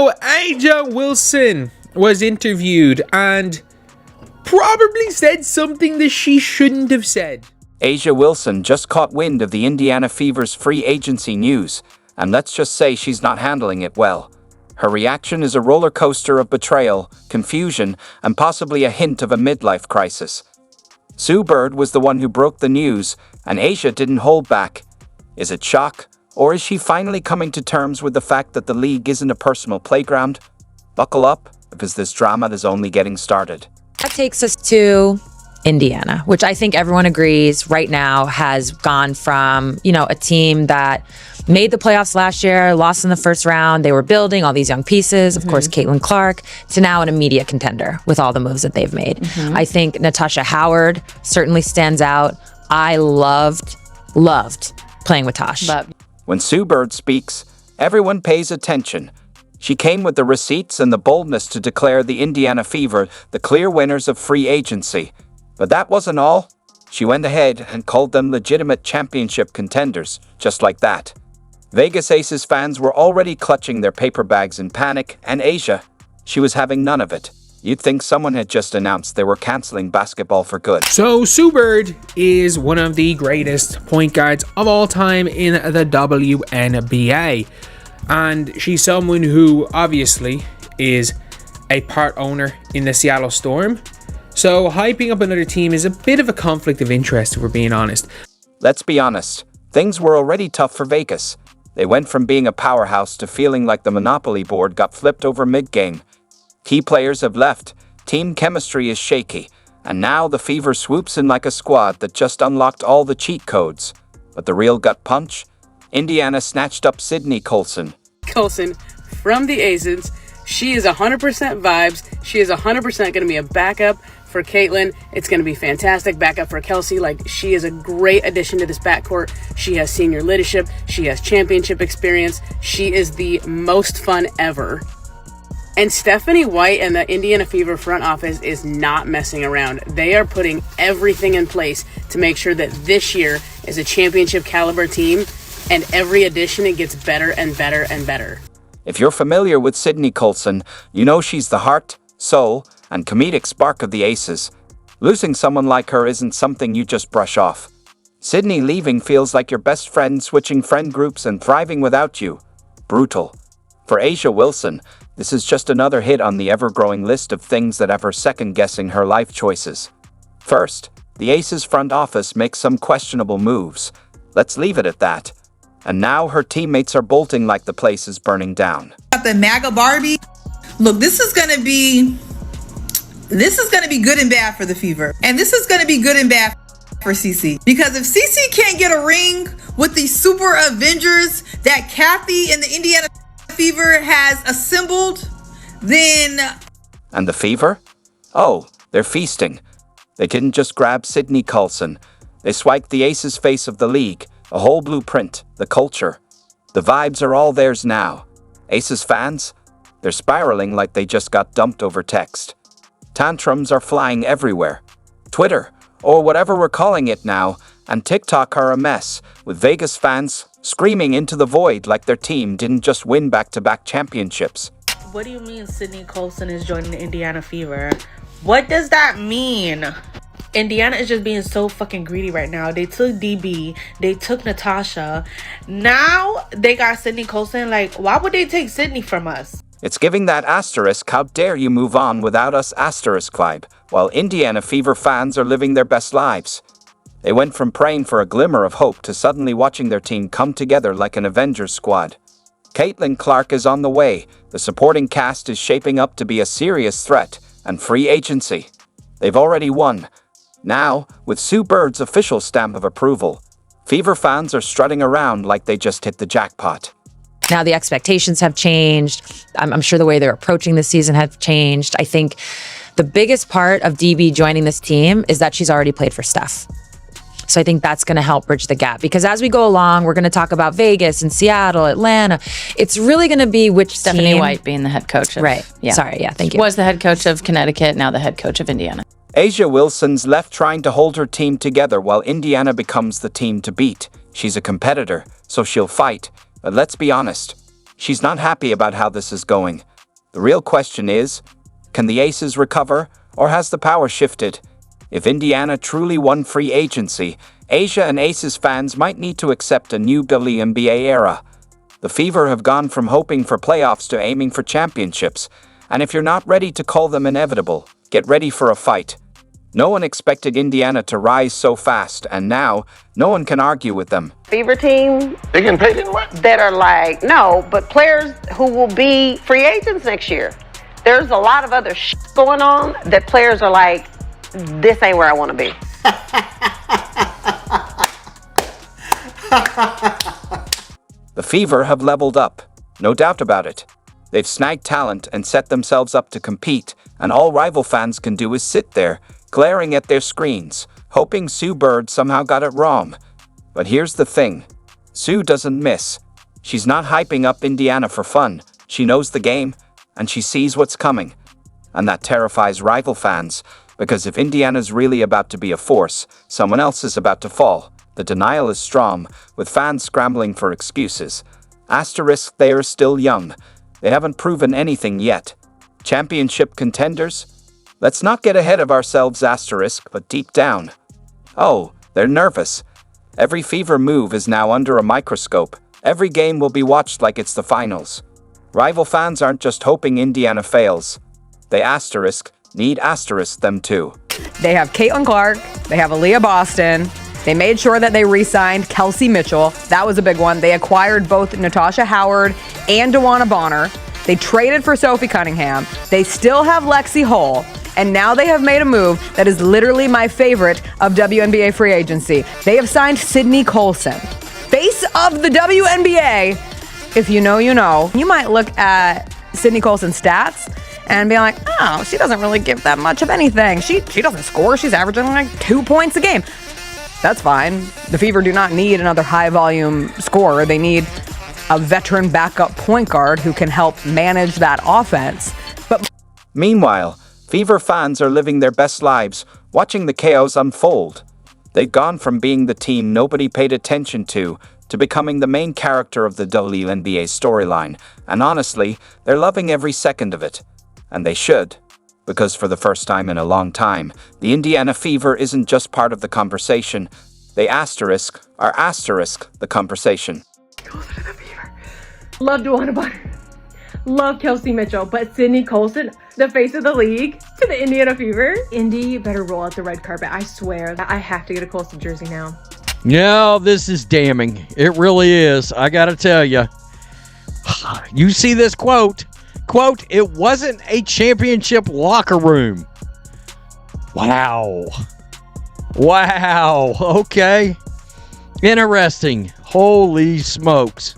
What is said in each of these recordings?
So A'ja Wilson was interviewed and probably said something that she shouldn't have said. A'ja Wilson just caught wind of the Indiana Fever's free agency news, and let's just say she's not handling it well. Her reaction is a roller coaster of betrayal, confusion, and possibly a hint of a midlife crisis. Sue Bird was the one who broke the news, and A'ja didn't hold back. Is it shock, or is she finally coming to terms with the fact that the league isn't a personal playground? Buckle up, because this drama is only getting started. That takes us to Indiana, which I think everyone agrees right now has gone from, a team that made the playoffs last year, lost in the first round. They were building all these young pieces, of course, Caitlin Clark, to now an immediate contender with all the moves that they've made. I think Natasha Howard certainly stands out. I loved playing with Tosh. But when Sue Bird speaks, everyone pays attention. She came with the receipts and the boldness to declare the Indiana Fever the clear winners of free agency. But that wasn't all. She went ahead and called them legitimate championship contenders, just like that. Vegas Aces fans were already clutching their paper bags in panic, and A'ja, she was having none of it. You'd think someone had just announced they were canceling basketball for good. So Sue Bird is one of the greatest point guards of all time in the WNBA. And she's someone who obviously is a part owner in the Seattle Storm. So hyping up another team is a bit of a conflict of interest, if we're being honest. Let's be honest. Things were already tough for Vegas. They went from being a powerhouse to feeling like the Monopoly board got flipped over mid-game. Key players have left, team chemistry is shaky, and now the Fever swoops in like a squad that just unlocked all the cheat codes. But the real gut punch? Indiana snatched up Sydney Colson. Colson from the Aces. She is 100% vibes. She is 100% going to be a backup for Caitlin. It's going to be fantastic. Backup for Kelsey. She is a great addition to this backcourt. She has senior leadership. She has championship experience. She is the most fun ever. And Stephanie White and the Indiana Fever front office is not messing around. They are putting everything in place to make sure that this year is a championship caliber team, and every addition it gets better and better and better. If you're familiar with Sydney Colson, you know she's the heart, soul, and comedic spark of the Aces. Losing someone like her isn't something you just brush off. Sydney leaving feels like your best friend switching friend groups and thriving without you. Brutal. For A'ja Wilson, this is just another hit on the ever-growing list of things that have her second-guessing her life choices. First, the Aces front office makes some questionable moves. Let's leave it at that. And now her teammates are bolting like the place is burning down. Got the MAGA Barbie. Look, this is gonna be good and bad for the Fever. And this is gonna be good and bad for CC. Because if CC can't get a ring with the Super Avengers that Kathy and the Indiana Fever has assembled, then... And the Fever? Oh, they're feasting. They didn't just grab Sydney Colson. They swiped the Aces face of the league, a whole blueprint, the culture. The vibes are all theirs now. Aces fans? They're spiraling like they just got dumped over text. Tantrums are flying everywhere. Twitter, or whatever we're calling it now, and TikTok are a mess, with Vegas fans screaming into the void like their team didn't just win back-to-back championships. What do you mean Sydney Colson is joining the Indiana Fever? What does that mean? Indiana is just being so fucking greedy right now. They took DB. They took Natasha. Now they got Sydney Colson. Why would they take Sydney from us? It's giving that asterisk, how dare you move on without us asterisk vibe, while Indiana Fever fans are living their best lives. They went from praying for a glimmer of hope to suddenly watching their team come together like an Avengers squad. Caitlin Clark is on the way. The supporting cast is shaping up to be a serious threat, and free agency. They've already won. Now, with Sue Bird's official stamp of approval, Fever fans are strutting around like they just hit the jackpot. Now the expectations have changed. I'm sure the way they're approaching this season have changed. I think the biggest part of DB joining this team is that she's already played for Steph. So I think that's going to help bridge the gap, because as we go along, we're going to talk about Vegas and Seattle, Atlanta. It's really going to be which Stephanie team. White being the head coach of, right. Yeah. Sorry. Yeah. Thank you. Was the head coach of Connecticut, now the head coach of Indiana. A'ja Wilson's left trying to hold her team together while Indiana becomes the team to beat. She's a competitor, so she'll fight. But let's be honest, she's not happy about how this is going. The real question is, can the Aces recover, or has the power shifted? If Indiana truly won free agency, Asia and Aces fans might need to accept a new WNBA era. The Fever have gone from hoping for playoffs to aiming for championships, and if you're not ready to call them inevitable, get ready for a fight. No one expected Indiana to rise so fast, and now, no one can argue with them. Fever team. They getting paid in what? That are like, no, but players who will be free agents next year. There's a lot of other shit going on that players are like, this ain't where I want to be. The Fever have leveled up, no doubt about it. They've snagged talent and set themselves up to compete, and all rival fans can do is sit there, glaring at their screens, hoping Sue Bird somehow got it wrong. But here's the thing. Sue doesn't miss. She's not hyping up Indiana for fun. She knows the game, and she sees what's coming. And that terrifies rival fans, because if Indiana's really about to be a force, someone else is about to fall. The denial is strong, with fans scrambling for excuses. Asterisk, they are still young. They haven't proven anything yet. Championship contenders? Let's not get ahead of ourselves, asterisk, but deep down. Oh, they're nervous. Every Fever move is now under a microscope. Every game will be watched like it's the finals. Rival fans aren't just hoping Indiana fails. They need asterisk them too. They have Caitlin Clark. They have Aaliyah Boston. They made sure that they re-signed Kelsey Mitchell. That was a big one. They acquired both Natasha Howard and DeWanna Bonner. They traded for Sophie Cunningham. They still have Lexi Hull. And now they have made a move that is literally my favorite of WNBA free agency. They have signed Sydney Colson, face of the WNBA. If you know, you know. You might look at Sydney Colson's stats and be like, oh, she doesn't really give that much of anything. She doesn't score. She's averaging like 2 points a game. That's fine. The Fever do not need another high-volume scorer. They need a veteran backup point guard who can help manage that offense. But meanwhile, Fever fans are living their best lives, watching the chaos unfold. They've gone from being the team nobody paid attention to becoming the main character of the WNBA storyline. And honestly, they're loving every second of it. And they should. Because for the first time in a long time, the Indiana Fever isn't just part of the conversation. They are asterisk the conversation. Closer to the Fever. Love DeWanna Bonner. Love Kelsey Mitchell. But Sydney Colson, the face of the league, to the Indiana Fever. Indy better roll out the red carpet. I swear. I have to get a Colson jersey now. No, this is damning. It really is. I gotta tell you. You see this quote. Quote, it wasn't a championship locker room. Wow. Okay. Interesting. Holy smokes.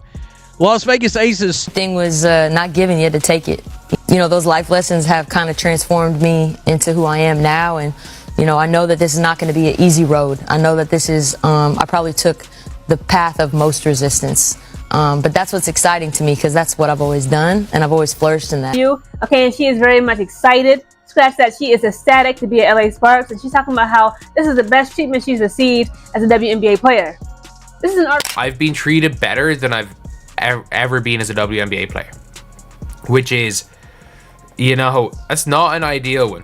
Las Vegas Aces. Thing was not given, you had to take it. You know, those life lessons have kind of transformed me into who I am now. And, you know, I know that this is not going to be an easy road. I know that this is, I probably took the path of most resistance. But that's what's exciting to me because that's what I've always done and I've always flourished in that. Okay, and she is very much excited. Scratch that, she is ecstatic to be at LA Sparks, and she's talking about how this is the best treatment she's received as a WNBA player. This is an art. I've been treated better than I've ever been as a WNBA player, which is, you know, that's not an ideal one.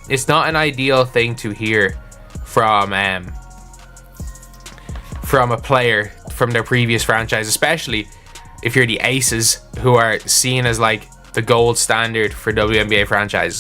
It's not an ideal thing to hear from a player from their previous franchise, especially if you're the Aces, who are seen as like the gold standard for WNBA franchises.